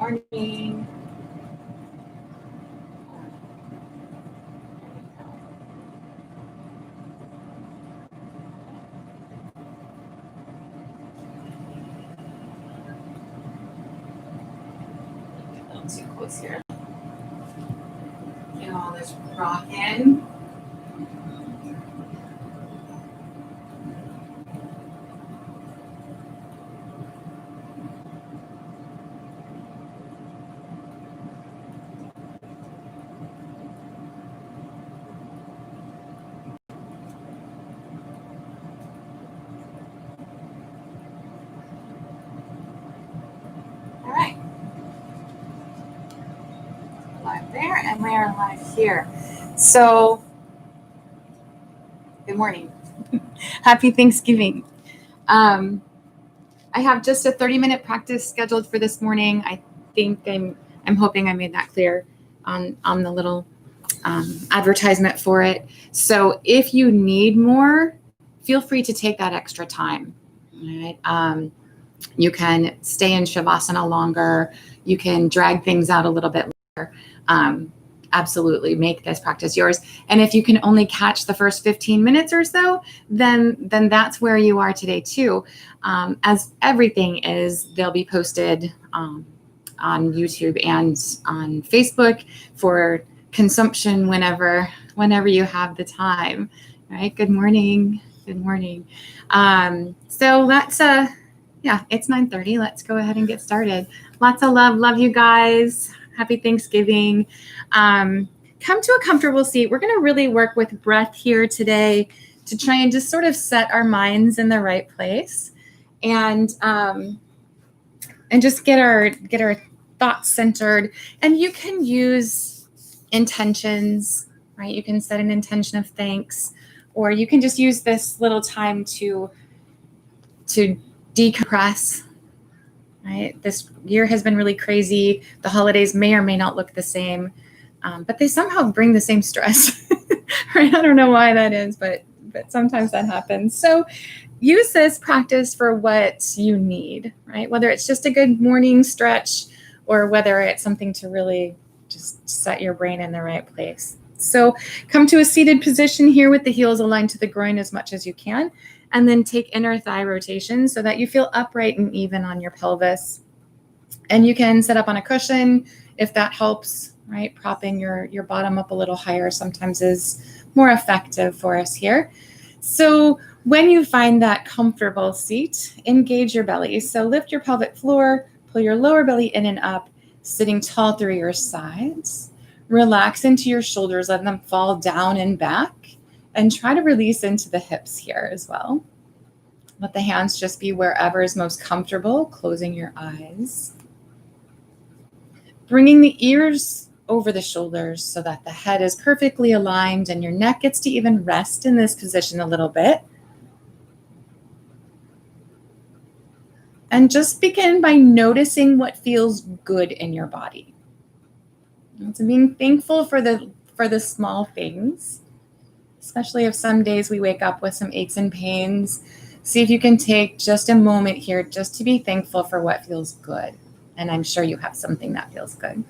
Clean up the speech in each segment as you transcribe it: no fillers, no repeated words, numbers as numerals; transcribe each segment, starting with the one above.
morning. A little too close here. Get all this rocking. All right. Live there, and we are live here. So, good morning. Happy Thanksgiving. I have just a 30-minute practice scheduled for this morning. I think I'm hoping I made that clear on the little advertisement for it. So if you need more, feel free to take that extra time. All right. You can stay in Shavasana longer. You can drag things out a little bit later. Absolutely make this practice yours. And if you can only catch the first 15 minutes or so, then that's where you are today too. As everything is, they'll be posted on YouTube and on Facebook for consumption whenever you have the time. All right. Good morning. Good morning. So let's yeah, it's 9:30. Let's go ahead and get started. Lots of love. Love you guys. Happy Thanksgiving. Come to a comfortable seat. We're going to really work with breath here today to try and just sort of set our minds in the right place and just get our thoughts centered. And you can use intentions, right? You can set an intention of thanks, or you can just use this little time to decompress, right? This year has been really crazy. The holidays may or may not look the same, but they somehow bring the same stress, right? I don't know why that is, but sometimes that happens. So use this practice for what you need, right? Whether it's just a good morning stretch or whether it's something to really just set your brain in the right place. So come to a seated position here with the heels aligned to the groin as much as you can. And then take inner thigh rotation so that you feel upright and even on your pelvis. And you can sit up on a cushion if that helps, right? Propping your bottom up a little higher sometimes is more effective for us here. So when you find that comfortable seat, engage your belly. So lift your pelvic floor, pull your lower belly in and up, sitting tall through your sides. Relax into your shoulders, let them fall down and back. And try to release into the hips here as well. Let the hands just be wherever is most comfortable, closing your eyes. Bringing the ears over the shoulders so that the head is perfectly aligned and your neck gets to even rest in this position a little bit. And just begin by noticing what feels good in your body. And so being thankful for the small things. Especially if some days we wake up with some aches and pains. See if you can take just a moment here just to be thankful for what feels good. And I'm sure you have something that feels good.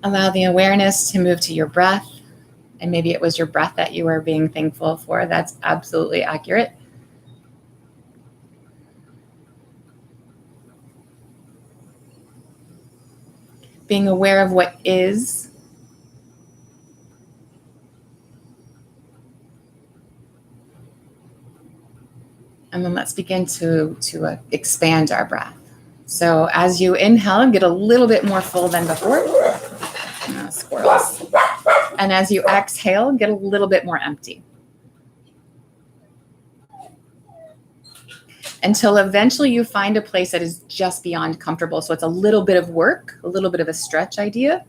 Allow the awareness to move to your breath. And maybe it was your breath that you were being thankful for. That's absolutely accurate. Being aware of what is. And then let's begin to expand our breath. So as you inhale, get a little bit more full than before. Squirrels. And as you exhale, get a little bit more empty. Until eventually you find a place that is just beyond comfortable. So it's a little bit of work, a little bit of a stretch idea.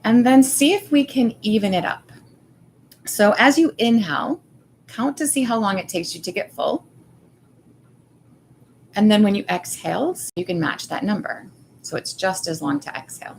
And then see if we can even it up. So as you inhale, count to see how long it takes you to get full. And then when you exhale, you can match that number. So it's just as long to exhale.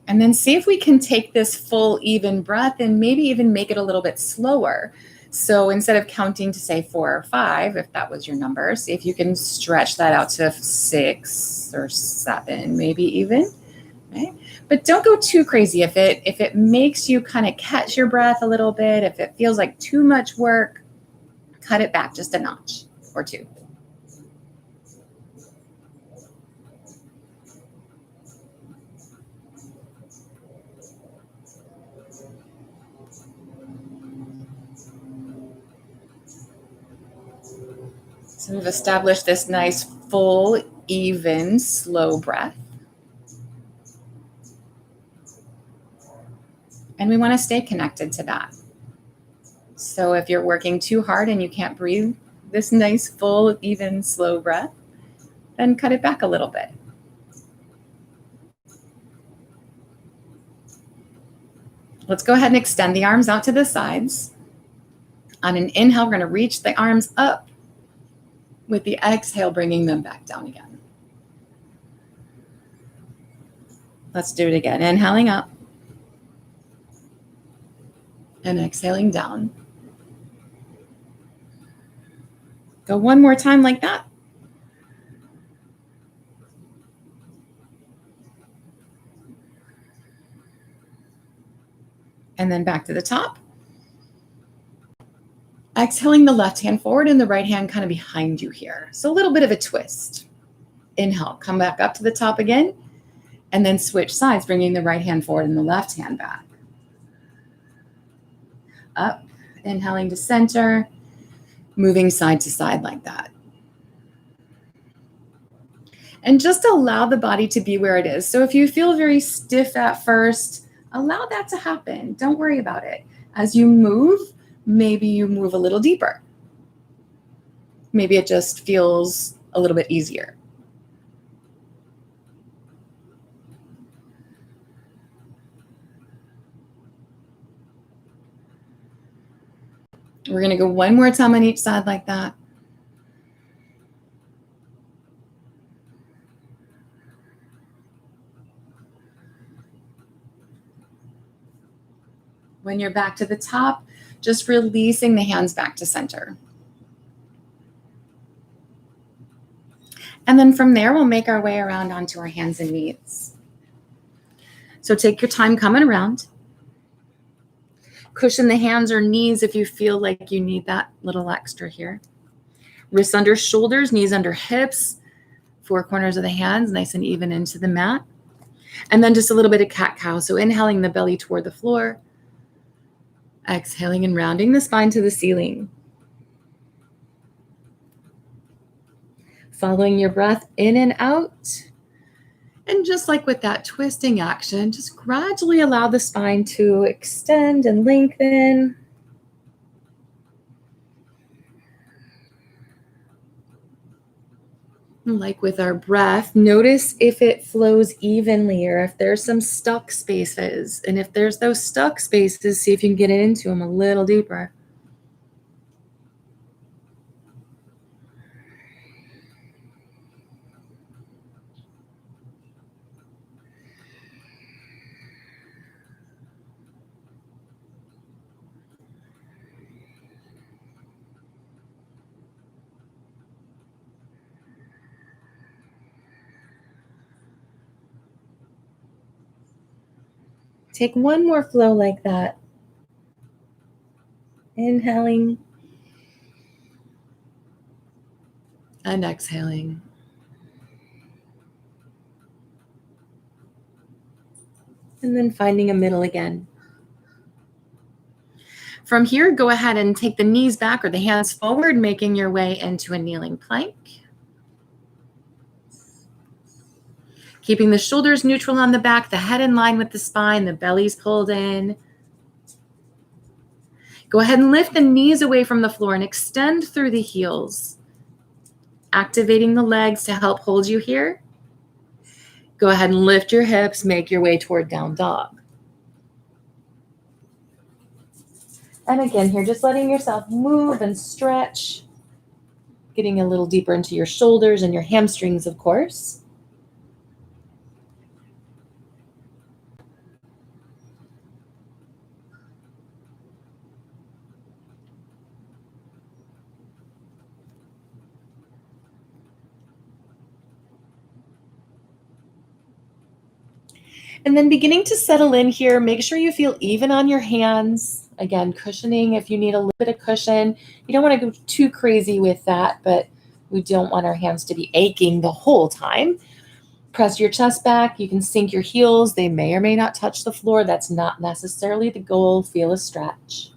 And then see if we can take this full, even breath and maybe even make it a little bit slower. So instead of counting to say 4 or 5, if that was your number, see if you can stretch that out to 6 or 7, maybe even. Right? But don't go too crazy. If it makes you kind of catch your breath a little bit, if it feels like too much work, cut it back just a notch or 2. So we've established this nice, full, even, slow breath. And we want to stay connected to that. So if you're working too hard and you can't breathe this nice, full, even, slow breath, then cut it back a little bit. Let's go ahead and extend the arms out to the sides. On an inhale, we're going to reach the arms up. With the exhale, bringing them back down again. Let's do it again. Inhaling up. And exhaling down. Go one more time like that. And then back to the top. Exhaling the left hand forward and the right hand kind of behind you here. So a little bit of a twist. Inhale, come back up to the top again, and then switch sides, bringing the right hand forward and the left hand back. Up, inhaling to center, moving side to side like that. And just allow the body to be where it is. So if you feel very stiff at first, allow that to happen. Don't worry about it. As you move, maybe you move a little deeper. Maybe it just feels a little bit easier. We're going to go one more time on each side like that. When you're back to the top, just releasing the hands back to center. And then from there, we'll make our way around onto our hands and knees. So take your time coming around. Cushion the hands or knees if you feel like you need that little extra here. Wrists under shoulders, knees under hips, 4 corners of the hands, nice and even into the mat. And then just a little bit of cat-cow. So inhaling the belly toward the floor. Exhaling and rounding the spine to the ceiling. Following your breath in and out. And just like with that twisting action, just gradually allow the spine to extend and lengthen. Like with our breath, notice if it flows evenly or if there's some stuck spaces. And if there's those stuck spaces, see if you can get into them a little deeper. Take one more flow like that. Inhaling and exhaling. And then finding a middle again. From here, go ahead and take the knees back or the hands forward, making your way into a kneeling plank. Keeping the shoulders neutral on the back, the head in line with the spine, the belly's pulled in. Go ahead and lift the knees away from the floor and extend through the heels. Activating the legs to help hold you here. Go ahead and lift your hips, make your way toward down dog. And again, here, just letting yourself move and stretch, getting a little deeper into your shoulders and your hamstrings, of course. And then beginning to settle in here, make sure you feel even on your hands. Again, cushioning if you need a little bit of cushion. You don't want to go too crazy with that, but we don't want our hands to be aching the whole time. Press your chest back. You can sink your heels. They may or may not touch the floor. That's not necessarily the goal. Feel a stretch.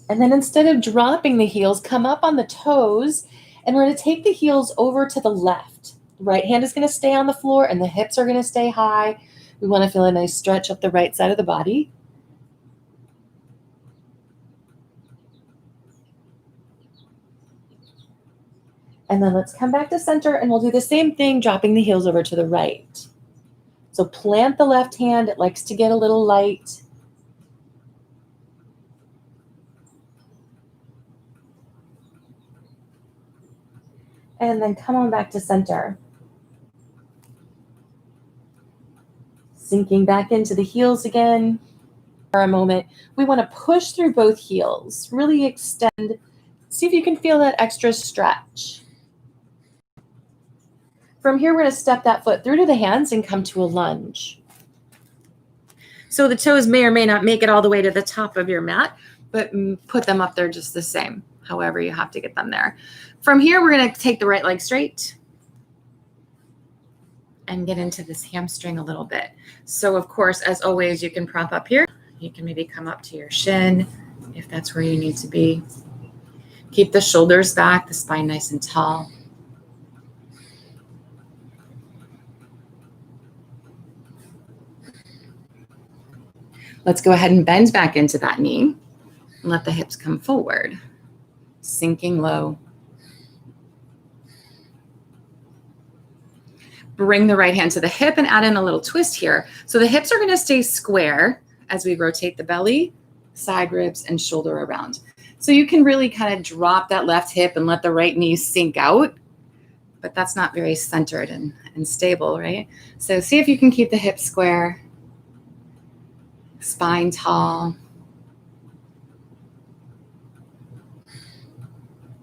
And then instead of dropping the heels, come up on the toes. And we're going to take the heels over to the left. The right hand is going to stay on the floor and the hips are going to stay high. We want to feel a nice stretch up the right side of the body. And then let's come back to center and we'll do the same thing, dropping the heels over to the right. So plant the left hand. It likes to get a little light. And then come on back to center. Sinking back into the heels again. For a moment, we want to push through both heels. Really extend. See if you can feel that extra stretch. From here, we're going to step that foot through to the hands and come to a lunge. So the toes may or may not make it all the way to the top of your mat, but put them up there just the same. However, you have to get them there. From here, we're going to take the right leg straight and get into this hamstring a little bit. So of course, as always, you can prop up here. You can maybe come up to your shin if that's where you need to be. Keep the shoulders back, the spine nice and tall. Let's go ahead and bend back into that knee and let the hips come forward, sinking low. Bring the right hand to the hip and add in a little twist here. So the hips are going to stay square as we rotate the belly, side ribs, and shoulder around. So you can really kind of drop that left hip and let the right knee sink out, but that's not very centered and stable, right? So see if you can keep the hips square, spine tall.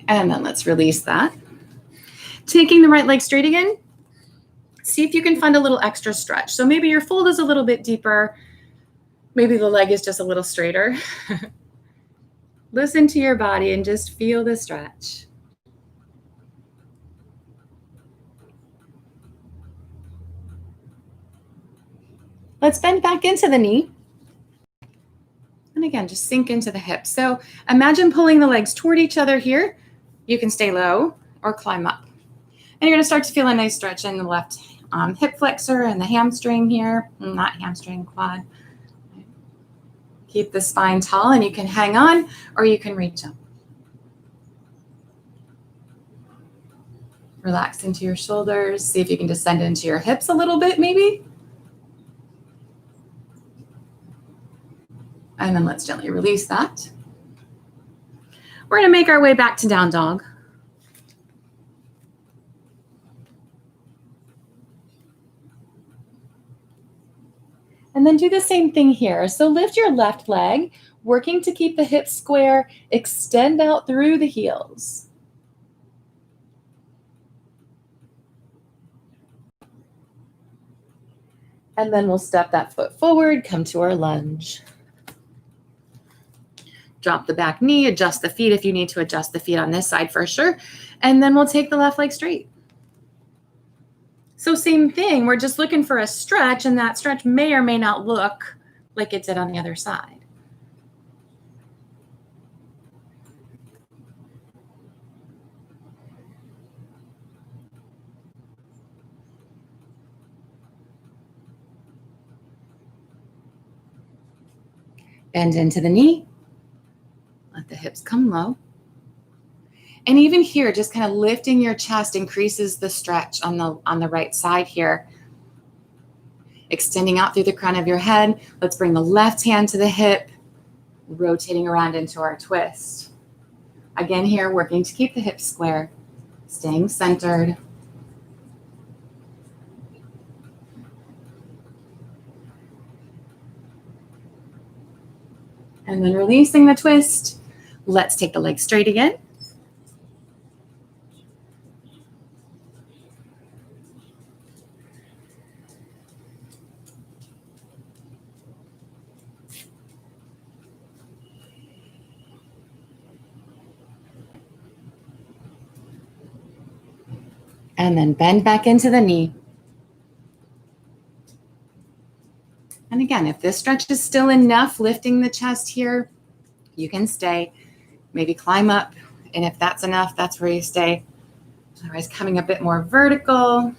And then let's release that. Taking the right leg straight again. See if you can find a little extra stretch. So maybe your fold is a little bit deeper. Maybe the leg is just a little straighter. Listen to your body and just feel the stretch. Let's bend back into the knee. And again, just sink into the hips. So imagine pulling the legs toward each other here. You can stay low or climb up. And you're going to start to feel a nice stretch in the left hip flexor and the hamstring here. Not hamstring, quad. Keep the spine tall and you can hang on or you can reach up. Relax into your shoulders. See if you can descend into your hips a little bit maybe. And then let's gently release that. We're going to make our way back to down dog. And then do the same thing here. So lift your left leg, working to keep the hips square, extend out through the heels. And then we'll step that foot forward, come to our lunge. Drop the back knee, adjust the feet if you need to adjust the feet on this side for sure. And then we'll take the left leg straight. So same thing, we're just looking for a stretch, and that stretch may or may not look like it did on the other side. Bend into the knee. Let the hips come low. And even here, just kind of lifting your chest increases the stretch on the right side here. Extending out through the crown of your head. Let's bring the left hand to the hip, rotating around into our twist. Again here, working to keep the hips square, staying centered. And then releasing the twist. Let's take the legs straight again. And then bend back into the knee. And again, if this stretch is still enough, lifting the chest here, you can stay. Maybe climb up. And if that's enough, that's where you stay. Otherwise, coming a bit more vertical,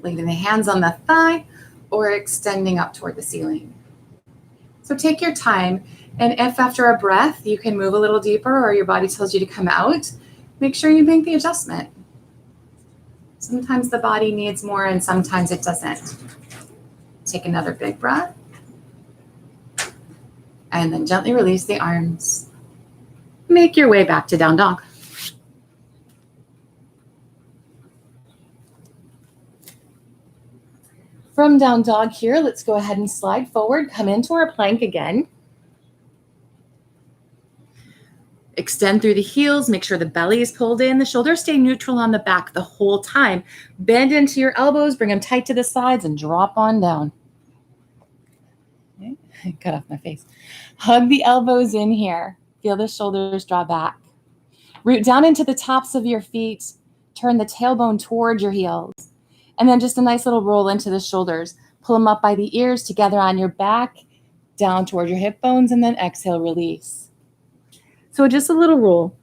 leaving the hands on the thigh or extending up toward the ceiling. So take your time. And if after a breath, you can move a little deeper or your body tells you to come out, make sure you make the adjustment. Sometimes the body needs more and sometimes it doesn't. Take another big breath. And then gently release the arms. Make your way back to down dog. From down dog here, let's go ahead and slide forward, come into our plank again. Extend through the heels, make sure the belly is pulled in, the shoulders stay neutral on the back the whole time. Bend into your elbows, bring them tight to the sides and drop on down. Okay. Cut off my face. Hug the elbows in here. Feel the shoulders draw back. Root down into the tops of your feet. Turn the tailbone toward your heels. And then just a nice little roll into the shoulders. Pull them up by the ears, together on your back, down toward your hip bones, and then exhale, release. So just a little roll.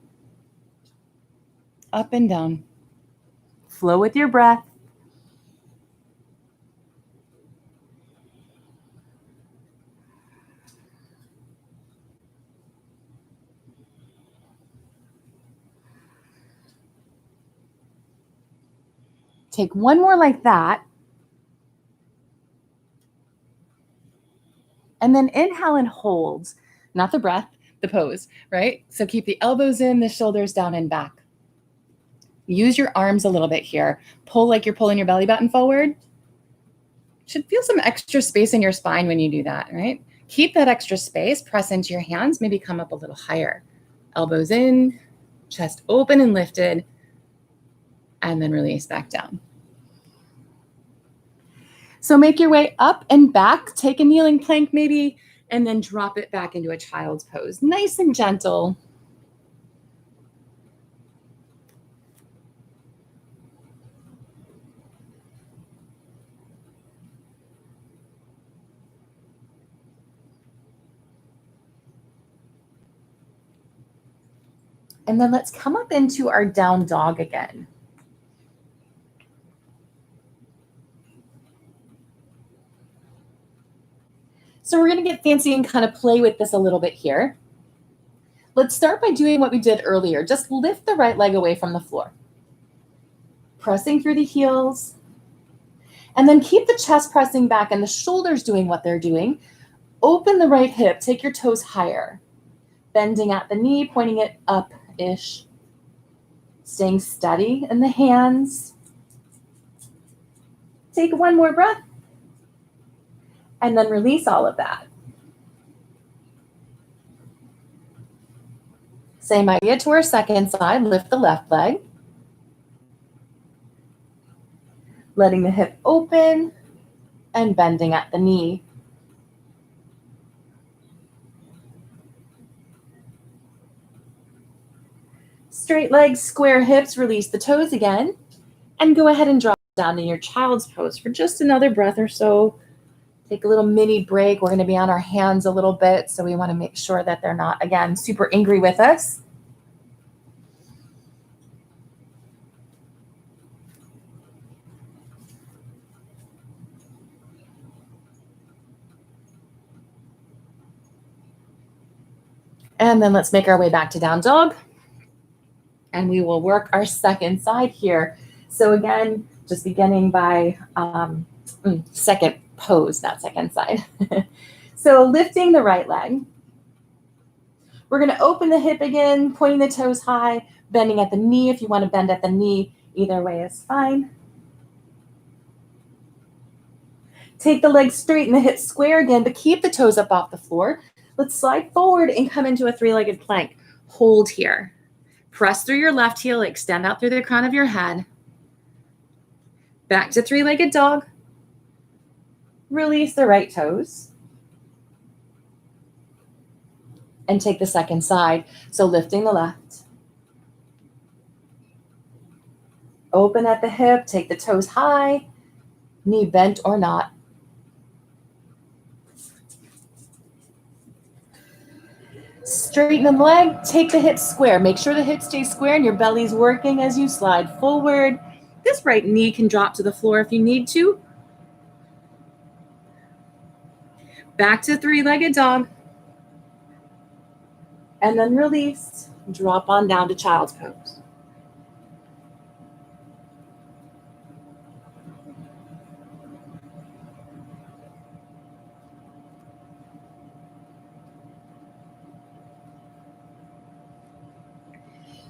Up and down. Flow with your breath. Take one more like that. And then inhale and hold. Not the breath, the pose, right? So keep the elbows in, the shoulders down and back. Use your arms a little bit here. Pull like you're pulling your belly button forward. Should feel some extra space in your spine when you do that, right? Keep that extra space, press into your hands, maybe come up a little higher. Elbows in, chest open and lifted, and then release back down. So make your way up and back, take a kneeling plank maybe, and then drop it back into a child's pose. Nice and gentle. And then let's come up into our down dog again. So we're going to get fancy and kind of play with this a little bit here. Let's start by doing what we did earlier. Just lift the right leg away from the floor. Pressing through the heels. And then keep the chest pressing back and the shoulders doing what they're doing. Open the right hip. Take your toes higher. Bending at the knee, pointing it up-ish. Staying steady in the hands. Take one more breath. And then release all of that. Same idea to our second side. Lift the left leg. Letting the hip open and bending at the knee. Straight legs, square hips, release the toes again. And go ahead and drop down to your child's pose for just another breath or so. Take a little mini break. We're going to be on our hands a little bit, so we want to make sure that they're not, again, super angry with us. And then let's make our way back to down dog. And we will work our second side here. So again, just beginning by second pose, not second side. So lifting the right leg. We're going to open the hip again, pointing the toes high, bending at the knee. If you want to bend at the knee, either way is fine. Take the legs straight and the hips square again, but keep the toes up off the floor. Let's slide forward and come into a three-legged plank. Hold here. Press through your left heel, extend out through the crown of your head. Back to three-legged dog. Release the right toes. And take the second side. So lifting the left. Open at the hip, take the toes high, knee bent or not. Straighten the leg, take the hips square. Make sure the hips stay square and your belly's working as you slide forward. This right knee can drop to the floor if you need to. Back to three-legged dog. And then release. Drop on down to child's pose.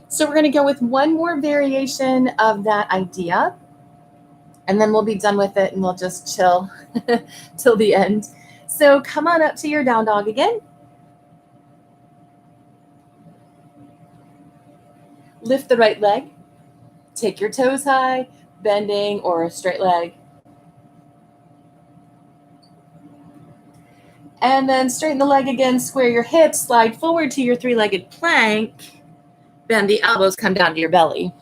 So we're going to go with one more variation of that idea, and then we'll be done with it and we'll just chill till the end. So come on up to your down dog again. Lift the right leg. Take your toes high, bending or a straight leg. And then straighten the leg again, square your hips, slide forward to your three-legged plank. Bend the elbows, come down to your belly,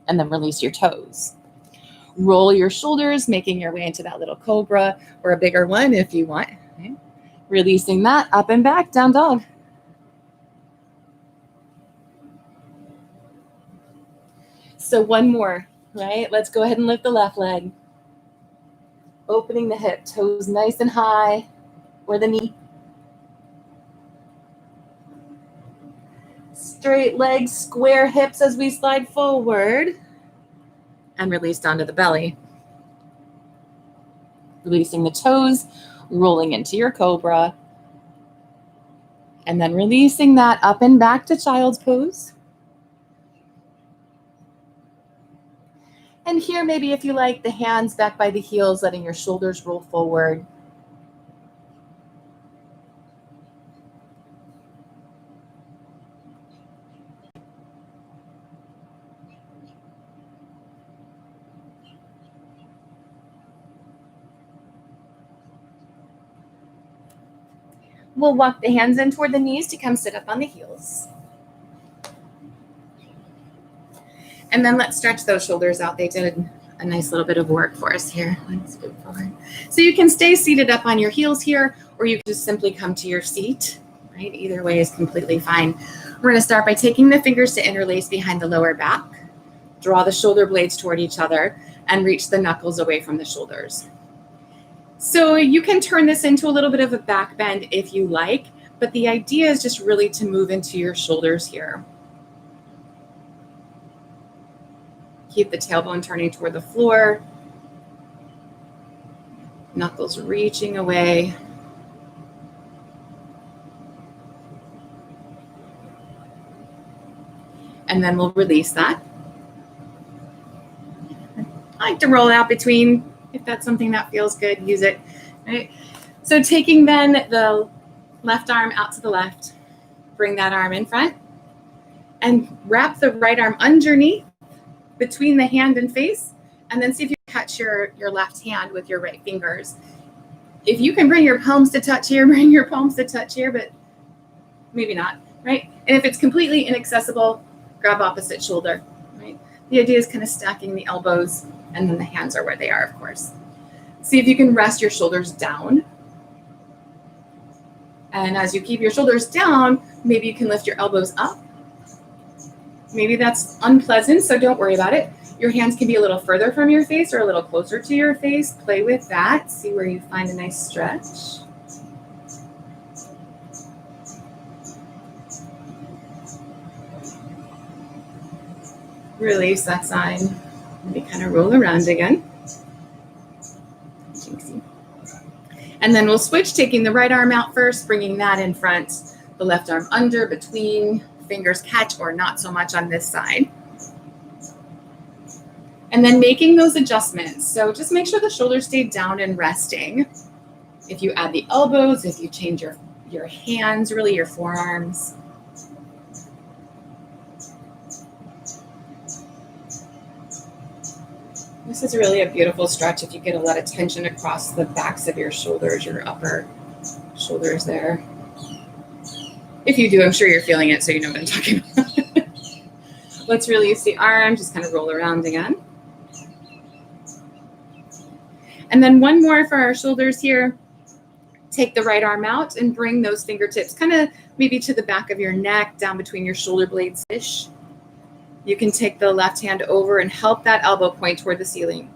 and then release your toes. Roll your shoulders, making your way into that little cobra or a bigger one if you want. Okay. Releasing that, up and back, down dog. So one more, right? Let's go ahead and lift the left leg. Opening the hip, toes nice and high, or the knee. Straight legs, square hips as we slide forward. And release down to the belly. Releasing the toes, rolling into your cobra. And then releasing that up and back to child's pose. And here, maybe if you like, the hands back by the heels, letting your shoulders roll forward. We'll walk the hands in toward the knees to come sit up on the heels. And then let's stretch those shoulders out. They did a nice little bit of work for us here. Let's move forward. So you can stay seated up on your heels here, or you can just simply come to your seat, right? Either way is completely fine. We're gonna start by taking the fingers to interlace behind the lower back, draw the shoulder blades toward each other, and reach the knuckles away from the shoulders. So you can turn this into a little bit of a back bend if you like, but the idea is just really to move into your shoulders here. Keep the tailbone turning toward the floor. Knuckles reaching away. And then we'll release that. I like to roll out between. If that's something that feels good, use it. Right? So taking then the left arm out to the left, bring that arm in front, and wrap the right arm underneath between the hand and face, and then see if you catch your left hand with your right fingers. If you can bring your palms to touch here, bring your palms to touch here, but maybe not, right? And if it's completely inaccessible, grab opposite shoulder, right? The idea is kind of stacking the elbows, and then the hands are where they are, of course. See if you can rest your shoulders down. And as you keep your shoulders down, maybe you can lift your elbows up. Maybe that's unpleasant, so don't worry about it. Your hands can be a little further from your face or a little closer to your face. Play with that. See where you find a nice stretch. Release that side. Maybe kind of roll around again. Jinxie. And then we'll switch, taking the right arm out first, bringing that in front, the left arm under, between, fingers catch or not so much on this side. And then making those adjustments. So just make sure the shoulders stay down and resting. If you add the elbows, if you change your hands, really your forearms. This is really a beautiful stretch if you get a lot of tension across the backs of your shoulders, your upper shoulders there. If you do, I'm sure you're feeling it, so you know what I'm talking about. Let's release the arm, just kind of roll around again. And then one more for our shoulders here. Take the right arm out and bring those fingertips kind of maybe to the back of your neck, down between your shoulder blades-ish. You can take the left hand over and help that elbow point toward the ceiling.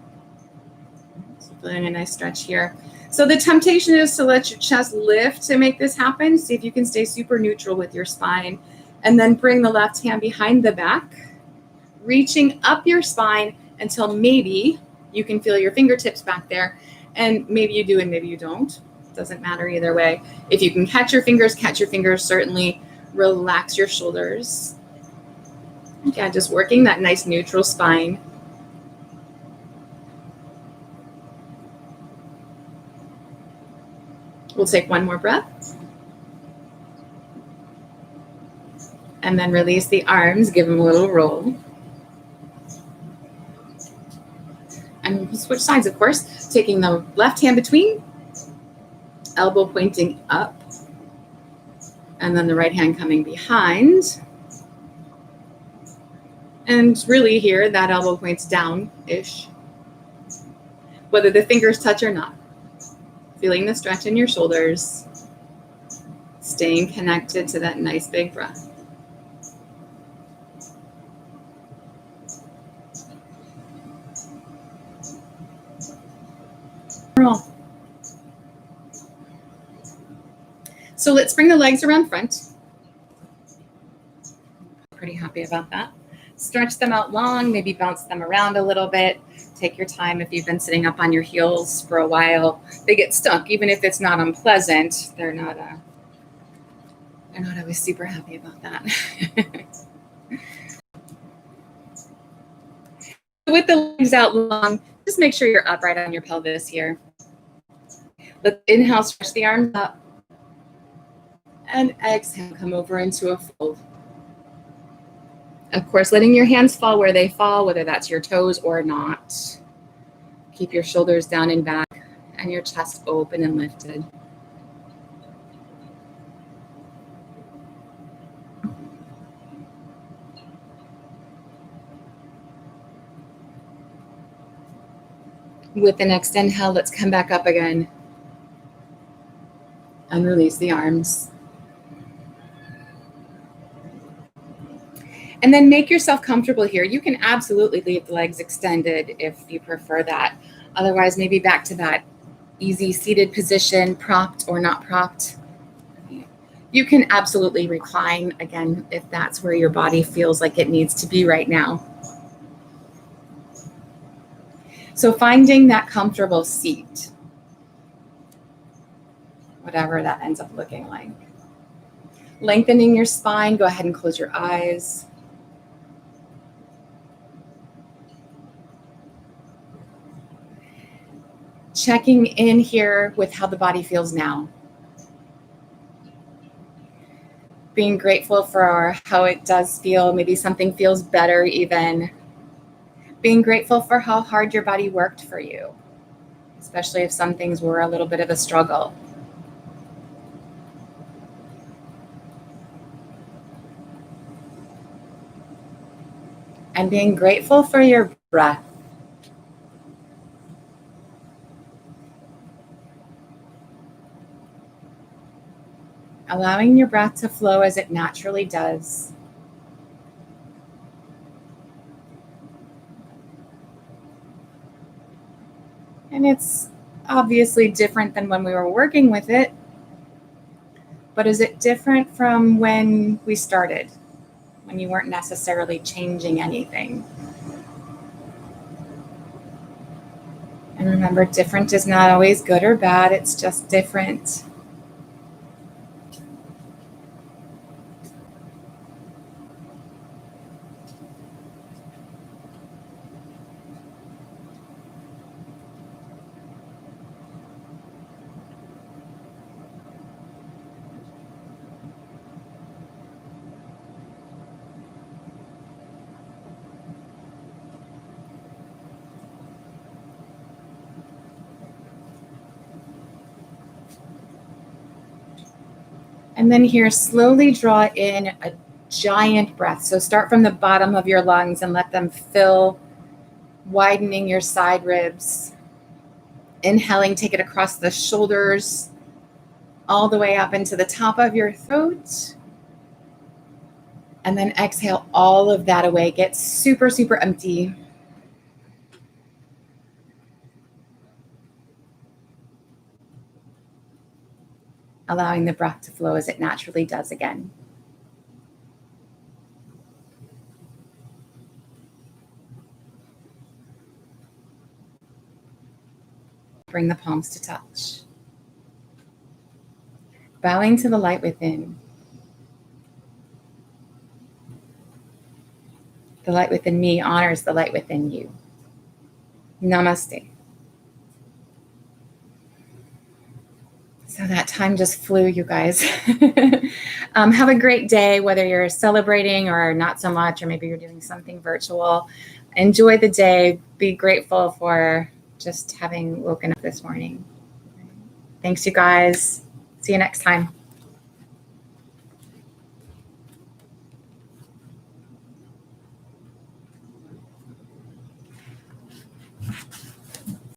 So feeling a nice stretch here. So the temptation is to let your chest lift to make this happen. See if you can stay super neutral with your spine. And then bring the left hand behind the back, reaching up your spine until maybe you can feel your fingertips back there. And maybe you do and maybe you don't. Doesn't matter either way. If you can catch your fingers, certainly relax your shoulders. Again, just working that nice neutral spine. We'll take one more breath. And then release the arms, give them a little roll. And we'll switch sides, of course, taking the left hand between, elbow pointing up, and then the right hand coming behind. And really here, that elbow points down-ish, whether the fingers touch or not. Feeling the stretch in your shoulders, staying connected to that nice big breath. Roll. So let's bring the legs around front. Pretty happy about that. Stretch them out long, maybe bounce them around a little bit. Take your time if you've been sitting up on your heels for a while. They get stuck, even if it's not unpleasant. They're not always super happy about that. With the legs out long, just make sure you're upright on your pelvis here. Let's inhale, stretch the arms up. And exhale, come over into a fold. Of course, letting your hands fall where they fall, whether that's your toes or not. Keep your shoulders down and back and your chest open and lifted. With the next inhale, let's come back up again and release the arms. And then make yourself comfortable here. You can absolutely leave the legs extended if you prefer that. Otherwise, maybe back to that easy seated position, propped or not propped. You can absolutely recline, again, if that's where your body feels like it needs to be right now. So finding that comfortable seat, whatever that ends up looking like. Lengthening your spine, go ahead and close your eyes. Checking in here with how the body feels now. Being grateful for how it does feel. Maybe something feels better even. Being grateful for how hard your body worked for you, especially if some things were a little bit of a struggle. And being grateful for your breath. Allowing your breath to flow as it naturally does. And it's obviously different than when we were working with it, but is it different from when we started, when you weren't necessarily changing anything? And remember, different is not always good or bad. It's just different. And then here, slowly draw in a giant breath. So start from the bottom of your lungs and let them fill, widening your side ribs. Inhaling, take it across the shoulders, all the way up into the top of your throat. And then exhale all of that away. Get super, super empty. Allowing the breath to flow as it naturally does again. Bring the palms to touch. Bowing to the light within. The light within me honors the light within you. Namaste. So that time just flew, you guys. Have a great day, whether you're celebrating or not so much, or maybe you're doing something virtual. Enjoy the day. Be grateful for just having woken up this morning. Thanks, you guys. See you next time.